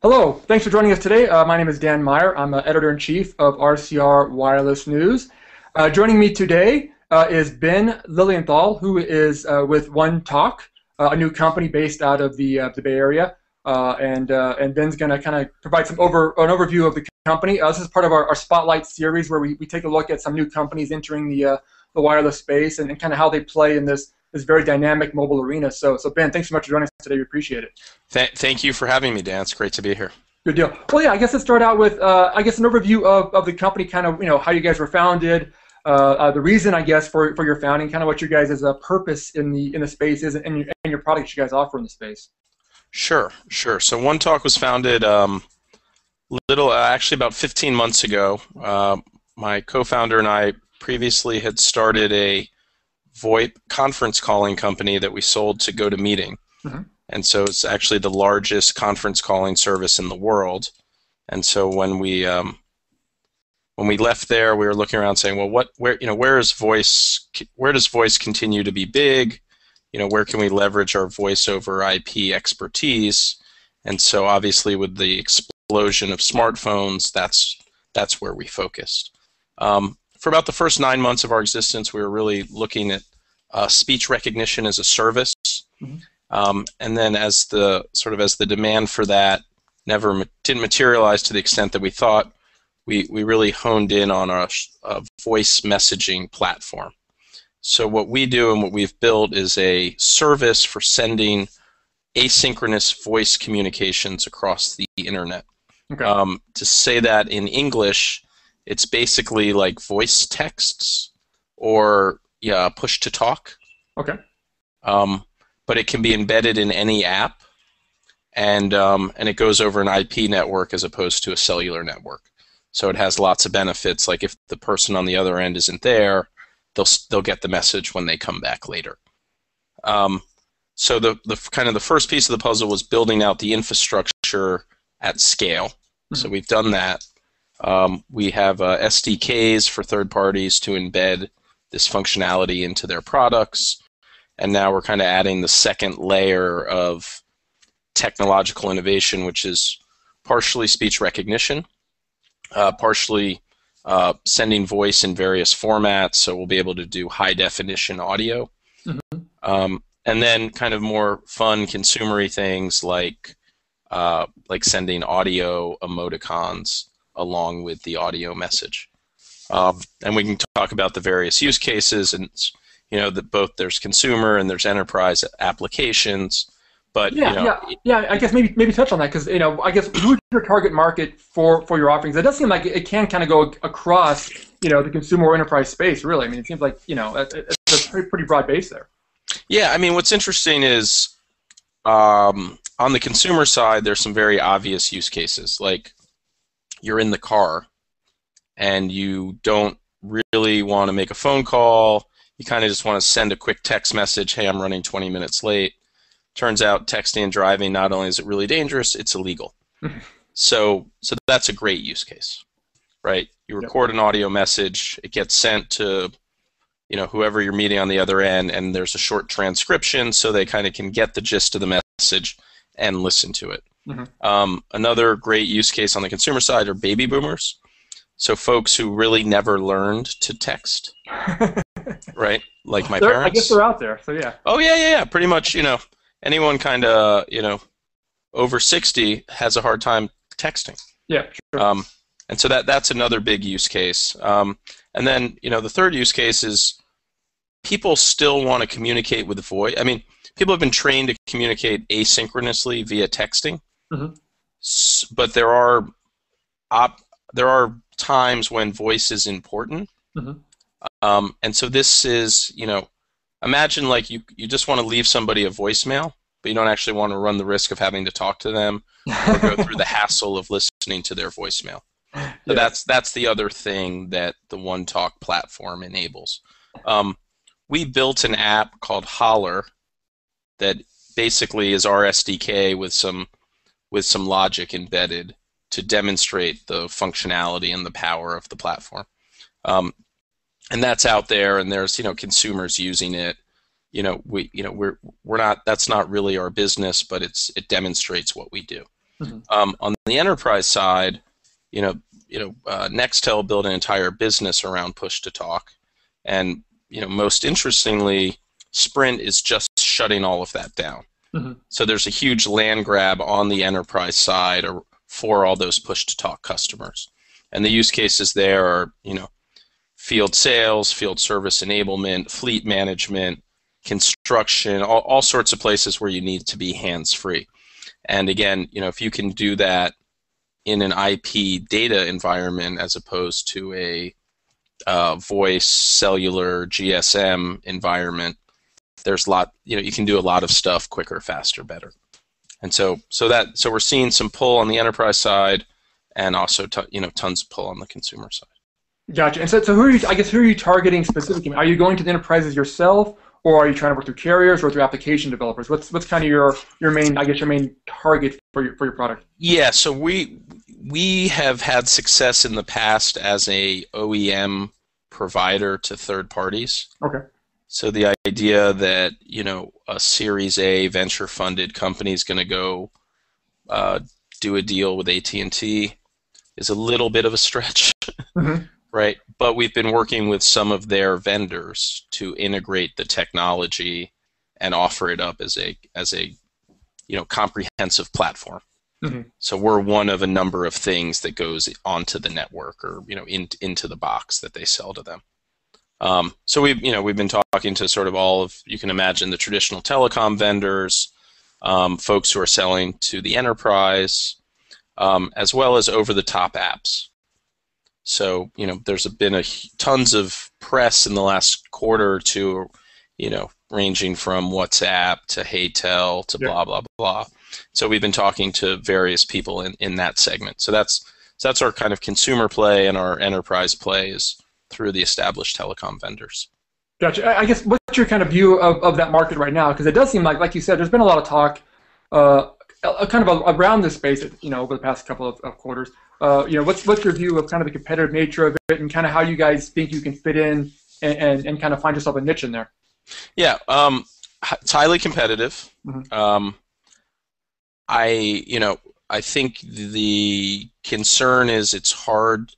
Hello, thanks for joining us today. My name is Dan Meyer. I'm editor-in-chief of RCR Wireless News. Joining me today is Ben Lilienthal, who is with OneTok, a new company based out of the Bay Area. And Ben's going to kind of provide an overview of the company. This is part of our Spotlight series where we take a look at some new companies entering the wireless space and kind of how they play in this very dynamic mobile arena. So Ben, thanks so much for joining us today. We appreciate it. Thank you for having me, Dan. It's great to be here. Good deal. Well, yeah, I guess let's start out with, I guess, an overview of the company, kind of, how you guys were founded, the reason, I guess, for your founding, kind of what your guys' purpose in the space is, and your products you guys offer in the space. Sure. So OneTalk was founded actually about 15 months ago. My co-founder and I previously had started a VoIP conference calling company that we sold to GoToMeeting. Mm-hmm. And so it's actually the largest conference calling service in the world. And so when we left there, we were looking around saying, well, where does voice continue to be big? Where can we leverage our voice over IP expertise? And so obviously with the explosion of smartphones, that's where we focused. For about the first 9 months of our existence, we were really looking at speech recognition as a service. Mm-hmm. And then as the demand for that didn't materialize to the extent that we thought, we really honed in on a voice messaging platform. So what we do and what we've built is a service for sending asynchronous voice communications across the internet. Okay. To say that in English, it's basically like voice texts or push to talk. Okay. But it can be embedded in any app, and it goes over an IP network as opposed to a cellular network. So it has lots of benefits. Like if the person on the other end isn't there, they'll get the message when they come back later. So the first piece of the puzzle was building out the infrastructure at scale. Mm-hmm. So we've done that. We have SDKs for third parties to embed this functionality into their products. And now we're kind of adding the second layer of technological innovation, which is partially speech recognition, partially sending voice in various formats, so we'll be able to do high-definition audio. Mm-hmm. And then kind of more fun consumery things like sending audio emoticons along with the audio message. And we can talk about the various use cases, and that both there's consumer and there's enterprise applications. But I guess maybe touch on that, because I guess who's your target market for your offerings? It does seem like it can kind of go across the consumer or enterprise space. Really, I mean, it seems like it's a pretty broad base there. Yeah, I mean, what's interesting is on the consumer side, there's some very obvious use cases, like you're in the car and you don't really want to make a phone call. You kind of just want to send a quick text message, hey, I'm running 20 minutes late. Turns out texting and driving, not only is it really dangerous, it's illegal. So that's a great use case, right? You record an audio message, it gets sent to whoever you're meeting on the other end, and there's a short transcription so they kind of can get the gist of the message and listen to it. Mm-hmm. Another great use case on the consumer side are baby boomers. So folks who really never learned to text, right? Like my parents. I guess they're out there, so yeah. Oh, yeah. Pretty much, anyone kind of, over 60 has a hard time texting. Yeah, sure. And so that's another big use case. And then, the third use case is people still want to communicate with voice. I mean, people have been trained to communicate asynchronously via texting. Mm-hmm. But there are times when voice is important. Mm-hmm. And so this is, imagine like you just want to leave somebody a voicemail, but you don't actually want to run the risk of having to talk to them or go through the hassle of listening to their voicemail. So that's the other thing that the OneTalk platform enables. We built an app called Holler that basically is our SDK with some logic embedded to demonstrate the functionality and the power of the platform. And that's out there, and there's consumers using it. We're not. That's not really our business, but it demonstrates what we do. Mhm. On the enterprise side, Nextel built an entire business around push to talk, and most interestingly, Sprint is just shutting all of that down. Mhm. So there's a huge land grab on the enterprise side for all those push to talk customers, and the use cases there are field sales, field service enablement, fleet management, construction, all sorts of places where you need to be hands free. And again, if you can do that in an IP data environment as opposed to a voice, cellular, GSM environment, there's you can do a lot of stuff quicker, faster, better. And so we're seeing some pull on the enterprise side, and also tons of pull on the consumer side. Gotcha. And so who are you targeting specifically? Are you going to the enterprises yourself, or are you trying to work through carriers or through application developers? What's kind of your main target for your product? Yeah, so we have had success in the past as a OEM provider to third parties. Okay. So the idea that a Series A venture funded company is going to go do a deal with AT&T is a little bit of a stretch. Mm-hmm. Right, but we've been working with some of their vendors to integrate the technology and offer it up as a comprehensive platform. Mm-hmm. So we're one of a number of things that goes onto the network or into the box that they sell to them. So we've been talking to sort of all of, you can imagine, the traditional telecom vendors, folks who are selling to the enterprise, as well as over-the-top apps. So, there's been tons of press in the last quarter or two, ranging from WhatsApp to HeyTel to blah, blah, blah. So we've been talking to various people in that segment. So that's our kind of consumer play, and our enterprise play is through the established telecom vendors. Gotcha. I guess what's your kind of view of that market right now? Because it does seem like you said, there's been a lot of talk kind of around this space, over the past couple of quarters. What's your view of kind of the competitive nature of it, and kind of how you guys think you can fit in and kind of find yourself a niche in there? Yeah, it's highly competitive. Mm-hmm. I think the concern is it's hard.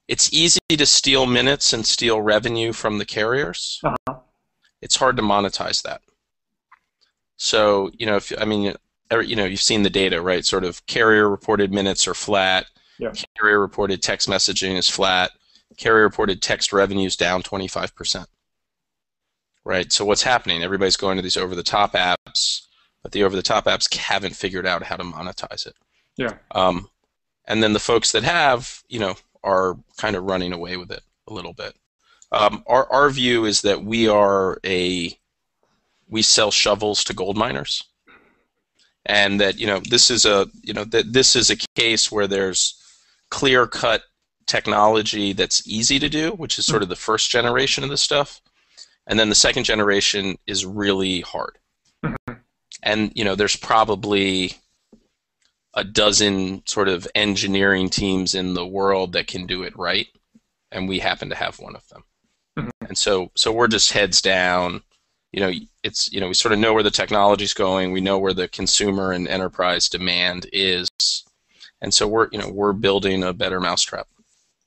It's easy to steal minutes and steal revenue from the carriers. Uh-huh. It's hard to monetize that. So you've seen the data, right? Sort of carrier-reported minutes are flat. Yeah. Carrier-reported text messaging is flat. Carrier-reported text revenue is down 25%. Right? So what's happening? Everybody's going to these over-the-top apps, but the over-the-top apps haven't figured out how to monetize it. Yeah. And then the folks that have, are kind of running away with it a little bit. Our view is that we sell shovels to gold miners. And that this is a case where there's clear-cut technology that's easy to do, which is sort of the first generation of this stuff, and then the second generation is really hard. Mm-hmm. And there's probably a dozen sort of engineering teams in the world that can do it right, and we happen to have one of them. Mm-hmm. And so we're just heads down. We sort of know where the technology's going. We know where the consumer and enterprise demand is, and so we're building a better mousetrap.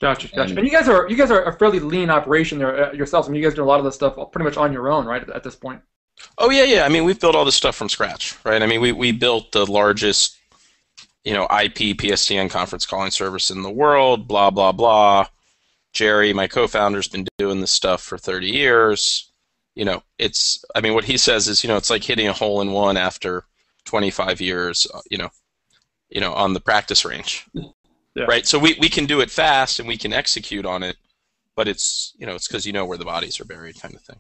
Gotcha. And you guys are a fairly lean operation there yourselves. I mean, you guys do a lot of this stuff pretty much on your own, right? At this point. Oh yeah. I mean, we've built all this stuff from scratch, right? I mean, we built the largest, IP PSTN conference calling service in the world. Blah blah blah. Jerry, my co-founder, has been doing this stuff for 30 years. What he says is, it's like hitting a hole in one after 25 years, on the practice range. Yeah. Right? So we can do it fast and we can execute on it, but it's because where the bodies are buried, kind of thing.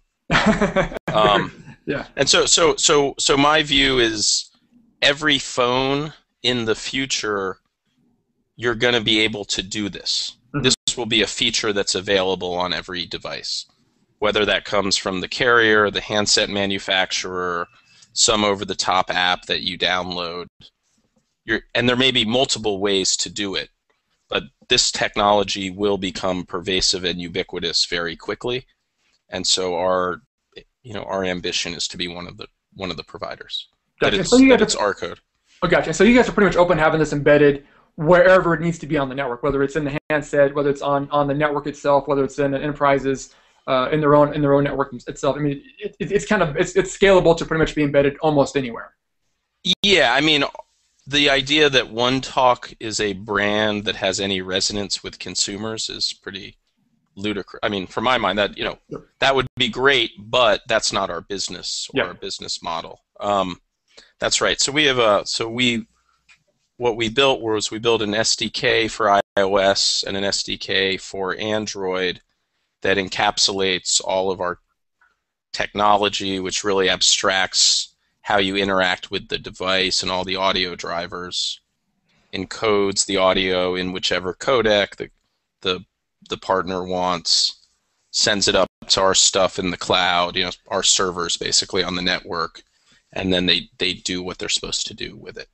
Yeah. And so my view is every phone in the future, you're going to be able to do this. Mm-hmm. This will be a feature that's available on every device, whether that comes from the carrier, the handset manufacturer, some over-the-top app that you download. And there may be multiple ways to do it, but this technology will become pervasive and ubiquitous very quickly. And so our ambition is to be one of the providers. Gotcha. It's our code. Oh, gotcha. So you guys are pretty much open having this embedded wherever it needs to be on the network, whether it's in the handset, whether it's on the network itself, whether it's in enterprises in their own network itself. I mean, it's kind of it's scalable to pretty much be embedded almost anywhere. Yeah, I mean, the idea that OneTalk is a brand that has any resonance with consumers is pretty ludicrous. I mean, from my mind, that that would be great, but that's not our business or our business model. That's right. So we have what we built was we built an SDK for iOS and an SDK for Android that encapsulates all of our technology, which really abstracts how you interact with the device and all the audio drivers, encodes the audio in whichever codec the partner wants, sends it up to our stuff in the cloud, our servers basically on the network, and then they do what they're supposed to do with it.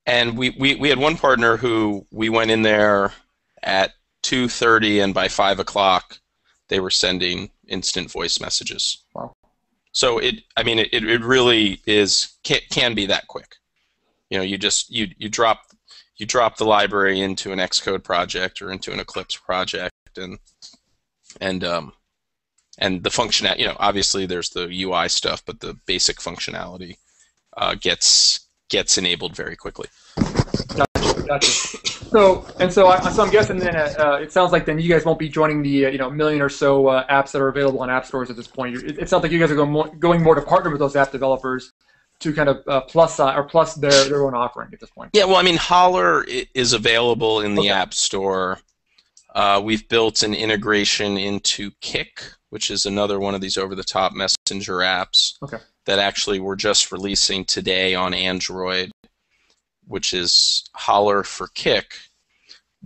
And we had one partner who we went in there at 2:30, and by 5 o'clock they were sending instant voice messages. Wow. So it really can be that quick. You drop the library into an Xcode project or into an Eclipse project, and the functionality. Obviously there's the UI stuff, but the basic functionality gets enabled very quickly. Gotcha. So I'm guessing then it sounds like then you guys won't be joining the million or so apps that are available on app stores at this point. It sounds like you guys are going more to partner with those app developers to kind of plus their own offering at this point. Yeah, well, I mean, Holler is available in the App Store. We've built an integration into Kik, which is another one of these over-the-top messenger apps that actually we're just releasing today on Android, which is Holler for Kik,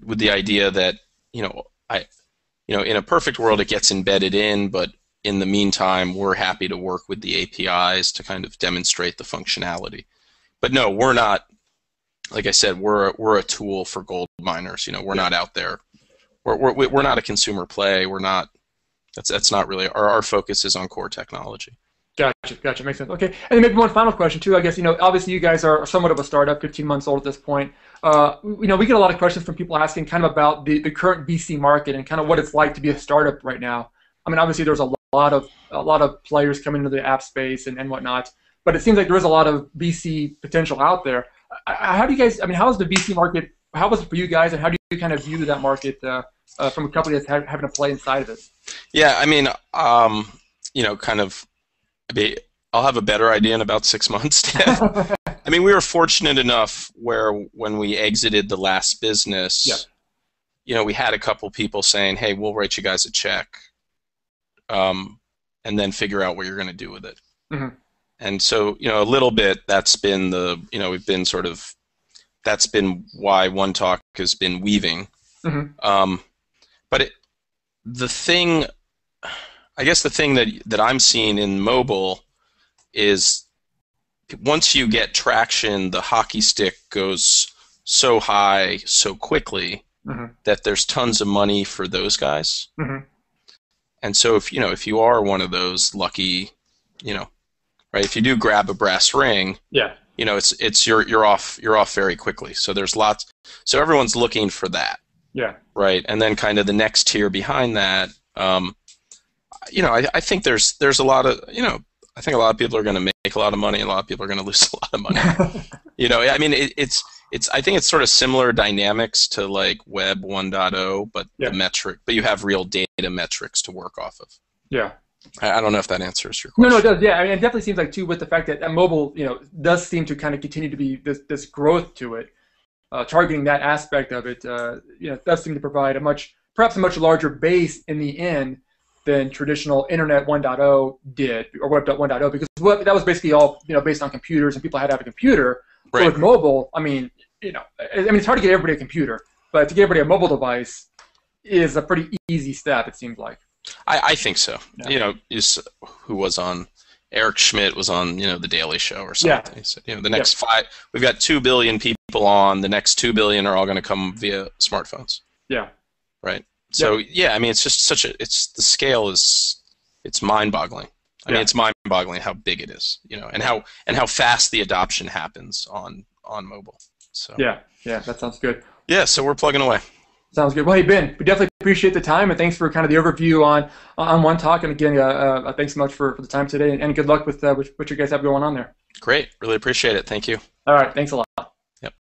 with the idea that in a perfect world it gets embedded in, but in the meantime we're happy to work with the APIs to kind of demonstrate the functionality. But no, we're not. Like I said, we're a tool for gold miners. We're not out there. We're not a consumer play. We're not. That's not really our focus is on core technology. Gotcha. Makes sense. Okay, and then maybe one final question too. I guess obviously you guys are somewhat of a startup, 15 months old at this point. We get a lot of questions from people asking kind of about the current VC market and kind of what it's like to be a startup right now. I mean, obviously there's a lot of players coming into the app space and whatnot, but it seems like there is a lot of VC potential out there. How do you guys? I mean, how is the VC market? How was it for you guys, and how do you kind of view that market from a company that's having to play inside of it? Yeah, I mean, kind of. I'll have a better idea in about 6 months. I mean, we were fortunate enough where when we exited the last business, we had a couple people saying, "Hey, we'll write you guys a check, and then figure out what you're going to do with it." Mm-hmm. And so, a little bit that's been we've been sort of that's been why OneTalk has been weaving. Mm-hmm. But I guess the thing that I'm seeing in mobile is once you get traction, the hockey stick goes so high so quickly that there's tons of money for those guys. Mm-hmm. And so if you are one of those lucky, right, if you do grab a brass ring, it's you're off very quickly. So there's lots. So everyone's looking for that. Yeah. Right, and then kind of the next tier behind that. I think there's a lot of I think a lot of people are going to make a lot of money, and a lot of people are going to lose a lot of money. I mean it's I think it's sort of similar dynamics to like Web 1.0, but but you have real data metrics to work off of. Yeah. I don't know if that answers your question. No, it does. Yeah, I mean, it definitely seems like too with the fact that mobile, does seem to kind of continue to be this growth to it, targeting that aspect of it. Does seem to provide perhaps a much larger base in the end than traditional Internet 1.0 did, or Web 1.0, because that was basically all based on computers, and people had to have a computer. Right. So with mobile, I mean, it's hard to get everybody a computer, but to get everybody a mobile device is a pretty easy step. It seems like. I think so. Yeah. Who was on? Eric Schmidt was on The Daily Show or something. Yeah. He said, the next we've got 2 billion people on. The next 2 billion are all going to come via smartphones. Yeah. Right. So I mean, it's just the scale it's mind-boggling. I mean, it's mind-boggling how big it is, and how fast the adoption happens on mobile. So yeah, that sounds good. Yeah, so we're plugging away. Sounds good. Well, hey Ben, we definitely appreciate the time, and thanks for kind of the overview on OneTalk. And again, thanks so much for the time today, and good luck with what you guys have going on there. Great, really appreciate it. Thank you. All right, thanks a lot.